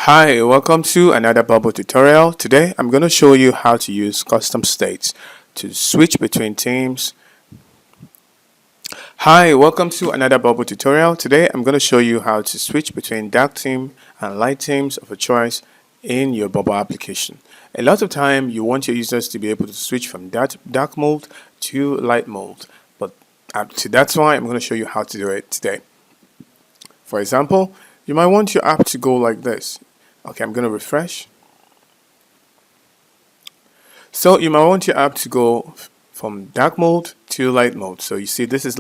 Hi, welcome to another bubble tutorial. Today I'm going to show you how to use custom states to switch between themes. Hi, welcome to another bubble tutorial. Today I'm going to show you how to switch between dark theme and light themes of a choice in your bubble application. A lot of time you want your users to be able to switch from dark mode to light mode, but that's why I'm going to show you how to do it today. For example, you might want your app to go like this. Okay, I'm going to refresh. So you might want your app to go from dark mode to light mode. So you see this is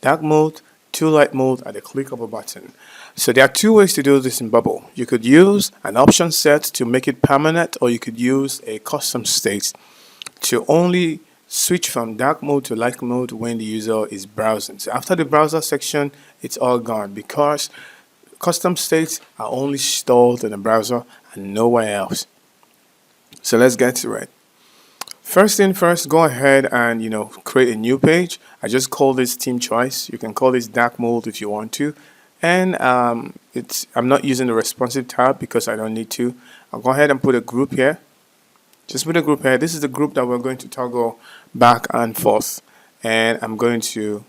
dark mode to light mode at the click of a button. So there are two ways to do this in Bubble. You could use an option set to make it permanent, or you could use a custom state to only switch from dark mode to light mode when the user is browsing. So after the browser section, it's all gone because custom states are only stored in the browser and nowhere else. So let's get to it. First thing first, go ahead and create a new page. I just call this theme choice. You can call this dark mode if you want to. And I'm not using the responsive tab because I don't need to. I'll go ahead and put a group here. Just put a group here. This is the group that we're going to toggle back and forth. And I'm going to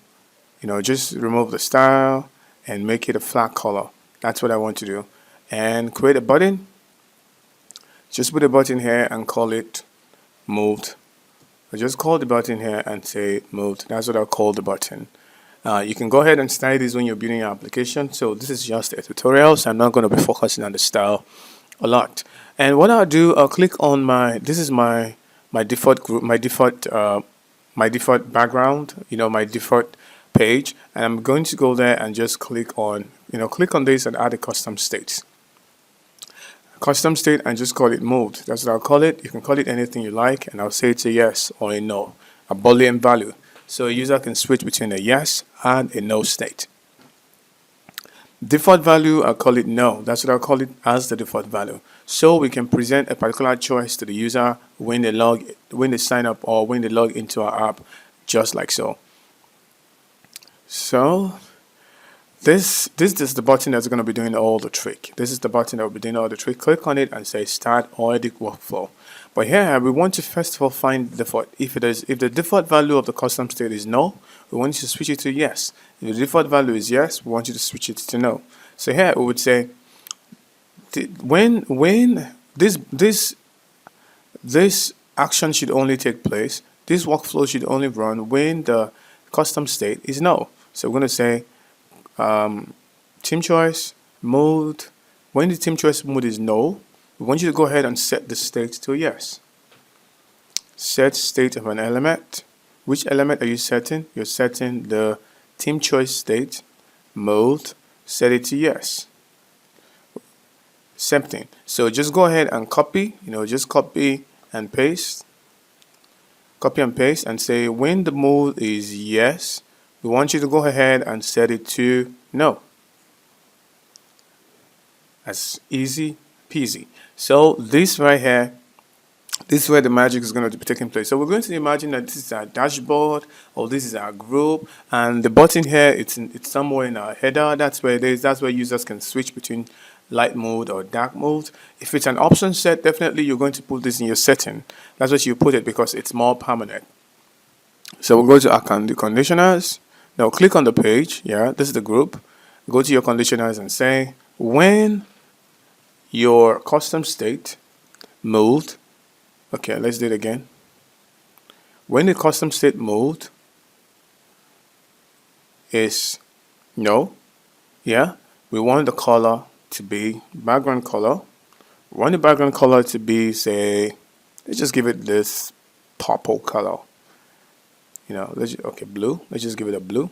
just remove the style and make it a flat color. That's what I want to do. And create a button. Just put a button here and call it moved. I just call the button here and say moved. That's what I'll call the button. You can go ahead and style this when you're building your application. So this is just a tutorial, so I'm not going to be focusing on the style a lot. And what I'll do, I'll click on this is my default group, my default background, my default page, and I'm going to go there and just click on this and add a custom state and just call it moved. That's what I'll call it. You can call it anything you like, and I'll say it's a yes or a no, a Boolean value, so a user can switch between a yes and a no state. Default value, I'll call it no. That's what I'll call it as the default value, so we can present a particular choice to the user when they sign up or when they log into our app, just like so. So this is the button that's going to be doing all the trick. This is the button that will be doing all the trick. Click on it and say start or edit workflow. But here we want to first of all find the default. If the default value of the custom state is no, we want you to switch it to yes. If the default value is yes, we want you to switch it to no. So here we would say when this action should only take place, this workflow should only run when the custom state is no. So we're going to say team choice mode. When the team choice mode is no, we want you to go ahead and set the state to yes. Set state of an element. Which element are you setting? You're setting the team choice state mode. Set it to yes. Same thing. So just go ahead and copy. Just copy and paste. Copy and paste and say when the mode is yes, we want you to go ahead and set it to no. That's easy peasy. So this right here, this is where the magic is going to be taking place. So we're going to imagine that this is our dashboard, or this is our group, and the button here, it's somewhere in our header. That's where it is. That's where users can switch between light mode or dark mode. If it's an option set, definitely you're going to put this in your setting. That's what you put it because it's more permanent. So we'll go to our conditioners. Now click on the page. Yeah, this is the group. Go to your conditioners and say when your custom state mode. Okay, let's do it again. When the custom state mode is no, yeah, we want the color to be background color. We want the background color to be, say, let's just give it this purple color. Blue. Let's just give it a blue.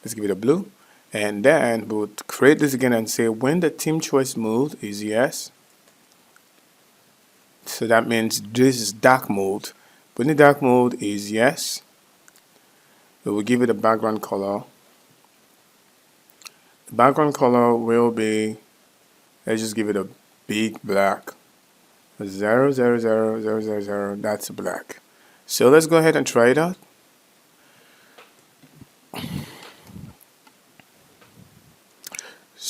Let's give it a blue. And then we'll create this again and say when the team choice mode is yes. So that means this is dark mode. When the dark mode is yes, we will give it a background color. The background color will be, let's just give it a big black. 0, 0, 0, 0, 0, 0. That's black. So let's go ahead and try it out.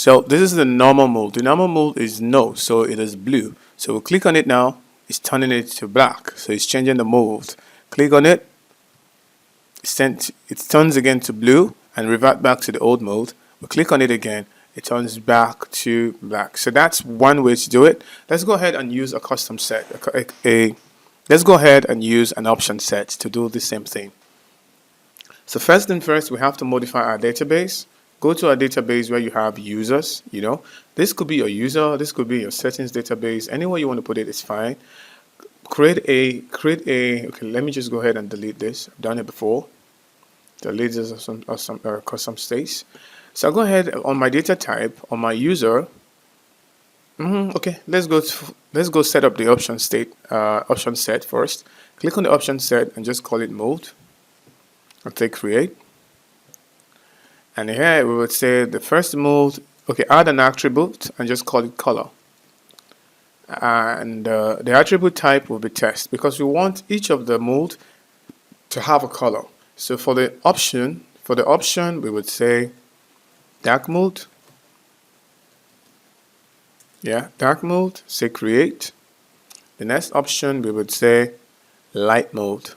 So this is the normal mode. The normal mode is no, so it is blue. So we'll click on it now. It's turning it to black. So it's changing the mode. Click on it. It turns again to blue and revert back to the old mode. We click on it again. It turns back to black. So that's one way to do it. Let's go ahead and use a custom set. Let's go ahead and use an option set to do the same thing. So first thing first, we have to modify our database. Go to our database where you have users. This could be your user. This could be your settings database. Anywhere you want to put it is fine. Okay, let me just go ahead and delete this. I've done it before. Delete this or some custom states. So I'll go ahead on my data type on my user. Okay, let's go set up the option set first. Click on the option set and just call it mode. I'll click create. And here we would say the first mode. Okay, add an attribute and just call it color. And the attribute type will be text because we want each of the mode to have a color. So for the option we would say dark mode. Yeah, dark mode, say create. The next option we would say light mode.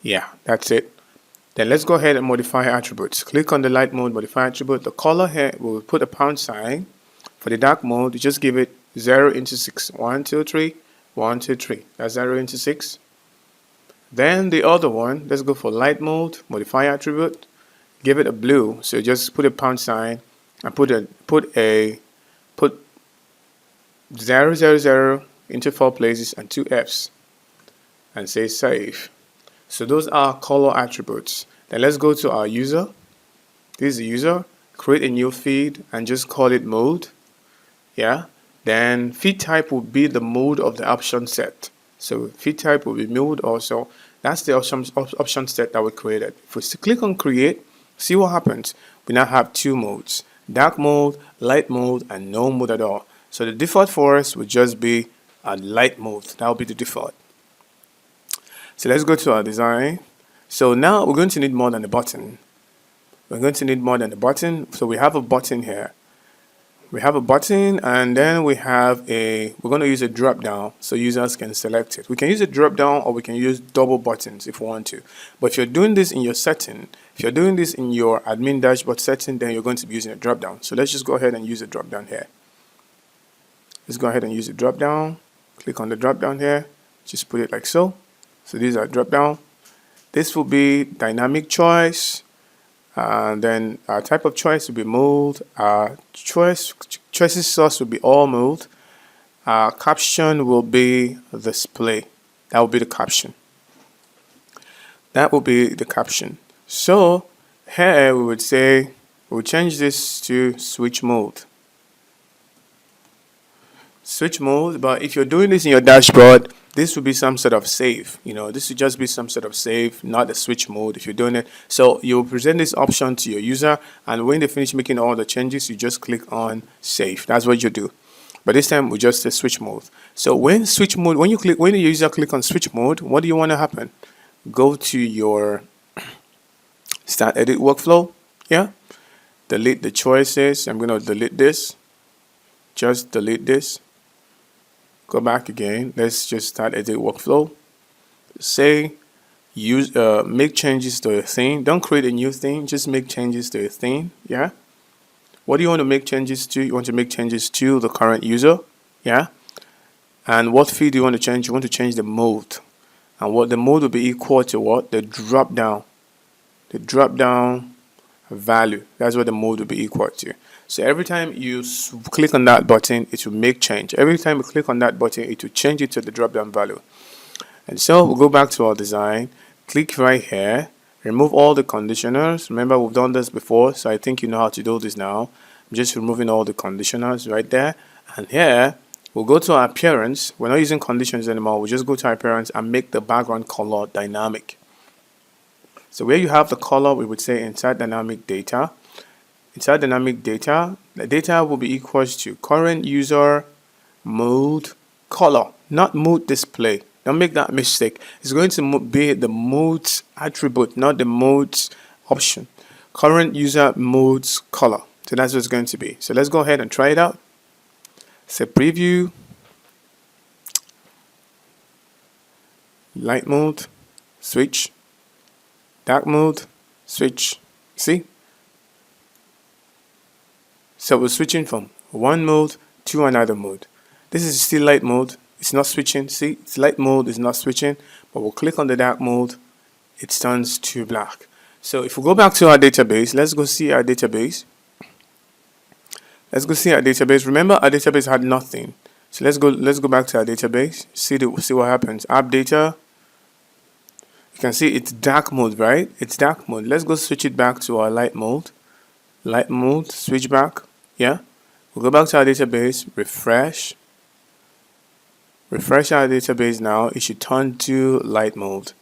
Yeah, that's it. Then let's go ahead and modify attributes. Click on the light mode, modify attribute. The color here, we'll put a pound sign. For the dark mode, you just give it 0 into 6. 1, 2, 3, 1, 2, 3. That's 0 into 6. Then the other one, let's go for light mode, modify attribute. Give it a blue. So just put a pound sign and put 0, 0, 0 into 4 places and 2 Fs. And say save. So those are color attributes. Then let's go to our user. This is the user. Create a new feed and just call it mode. Yeah. Then feed type will be the mode of the option set. So feed type will be mode also. That's the option set that we created. If we click on create, see what happens. We now have 2 modes: dark mode, light mode, and no mode at all. So the default for us would just be a light mode. That will be the default. So let's go to our design. So now we're going to need more than a button. We're going to need more than a button. So we have a button here. We have a button, and then we're going to use a drop down so users can select it. We can use a drop down or we can use double buttons if we want to. But if you're doing this in your setting, if you're doing this in your admin dashboard setting, then you're going to be using a drop down. So let's just go ahead and use a drop down here. Let's go ahead and use a drop down. Click on the drop down here. Just put it like so. So these are drop down. This will be dynamic choice. And then our type of choice will be mode. Our choices source will be all mode. Our caption will be display. That will be the caption. That will be the caption. So here we would say we'll change this to switch mode. Switch mode, but if you're doing this in your dashboard, this will be some sort of save. This will just be some sort of save, not a switch mode if you're doing it. So you'll present this option to your user, and when they finish making all the changes, you just click on save. That's what you do. But this time we just say switch mode. So when the user click on switch mode, what do you want to happen? Go to your start edit workflow. Yeah. Delete the choices. I'm going to delete this. Just delete this. Go back again. Let's just start edit workflow. Say make changes to a theme. Don't create a new theme. Just make changes to a theme. Yeah. What do you want to make changes to? You want to make changes to the current user. Yeah. And what field do you want to change? You want to change the mode. And what the mode will be equal to what? The drop down. The drop down value. That's what the mode will be equal to. So every time you click on that button, it will make change. Every time you click on that button, it will change it to the drop down value. And so we'll go back to our design. Click right here. Remove all the conditioners. Remember, we've done this before, so I think you know how to do this now. I'm just removing all the conditioners right there. And here, we'll go to our appearance. We're not using conditions anymore. We'll just go to our appearance and make the background color dynamic. So where you have the color, we would say inside dynamic data. Inside dynamic data, the data will be equals to current user, mode, color, not mode display. Don't make that mistake. It's going to be the mode's attribute, not the mode's option. current user mode's color. So that's what it's going to be. So let's go ahead and try it out. Say preview, light mode, switch, dark mode, switch. See? So we're switching from one mode to another mode. This is still light mode. It's not switching. See, it's light mode, it's not switching. But we'll click on the dark mode, it turns to black. So if we go back to our database, let's go see our database. Let's go see our database. Remember, our database had nothing. So let's go back to our database. See what happens. App data. You can see it's dark mode, right? It's dark mode. Let's go switch it back to our light mode. Light mode, switch back. Yeah. We'll go back to our database, refresh. Refresh our database now. It should turn to light mode.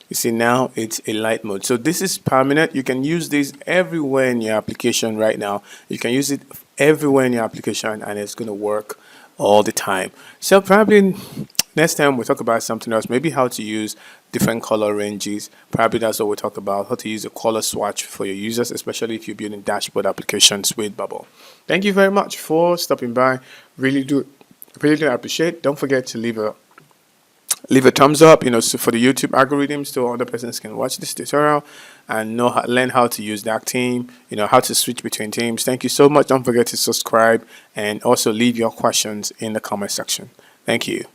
You see now it's a light mode. So this is permanent. You can use this everywhere in your application right now. You can use it everywhere in your application and it's going to work all the time. So probably next time we'll talk about something else, maybe how to use different color ranges. Probably that's what we'll talk about, how to use a color swatch for your users, especially if you're building dashboard applications with Bubble. Thank you very much for stopping by. Really do appreciate. Don't forget to leave a thumbs up, so for the YouTube algorithm, so other persons can watch this tutorial and learn how to use that theme, how to switch between themes. Thank you so much. Don't forget to subscribe and also leave your questions in the comment section. Thank you.